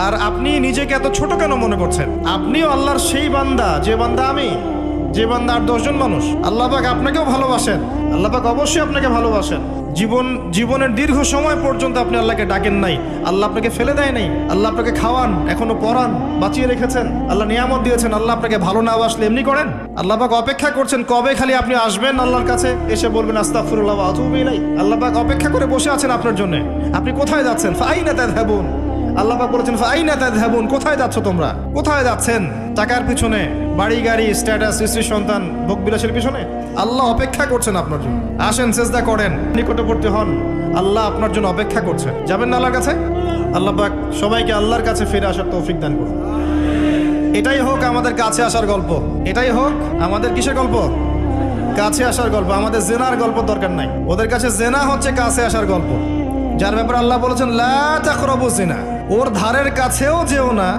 আর আপনি নিজেকে এত ছোট কেন মনে করছেন? আপনিও আল্লাহর সেই বান্দা, যে বান্দা আমি, যে বান্দা আর 10 জন মানুষ। আল্লাহ পাক আপনাকেও ভালোবাসেন, আল্লাহ পাক অবশ্যই আপনাকে ভালোবাসেন। জীবনের দীর্ঘ সময় পর্যন্ত আপনি আল্লাহকে ডাকেন নাই, আল্লাহ আপনাকে ফেলে দেয় নাই। আল্লাহ আপনাকে খাওয়ান, এখনো পরান, বাঁচিয়ে রেখেছেন, আল্লাহ নিয়ামত দিয়েছেন। আল্লাহ আপনাকে ভালো না বাসলে এমনি করেন? আল্লাহ পাক অপেক্ষা করছেন কবে খালি আপনি আসবেন আল্লাহর কাছে, এসে বলবেন আস্তাগফিরুল্লাহ ওয়া আতুবু ইলাইহি। আল্লাহ পাক অপেক্ষা করে বসে আছেন আপনার জন্য। আপনি কোথায় যাচ্ছেন? ফাআইনা তাযহাবুন। আল্লাহ পাক বলেছেন ফাআইনা তাযহাবুন, কোথায় যাচ্ছ তোমরা? কোথায় যাচ্ছেন? টাকার পিছনে, বাড়ি গাড়ি, স্ট্যাটাস, স্ত্রী সন্তান, ভোগবিলাসের পিছনে? আল্লাহ অপেক্ষা করছেন আপনার জন্য। আসেন, সেজদা করেন, নিকটবর্তী হন, আল্লাহ আপনার জন্য অপেক্ষা করছেন। যাবেন না আল্লাহর কাছে? আল্লাহ পাক সবাইকে আল্লাহর কাছে ফিরে আসার তৌফিক দান করুন। এটাই হোক আমাদের কাছে আসার গল্প, এটাই হোক আমাদের কিসের গল্প? কাছে আসার গল্প। আমাদের জেনার গল্প দরকার নাই, ওদের কাছে জেনা হচ্ছে কাছে আসার গল্প। যার ব্যাপারে আল্লাহ বলেছেন লা তাকরাবু জিনা, ওর ধারের কাছেও যেও না।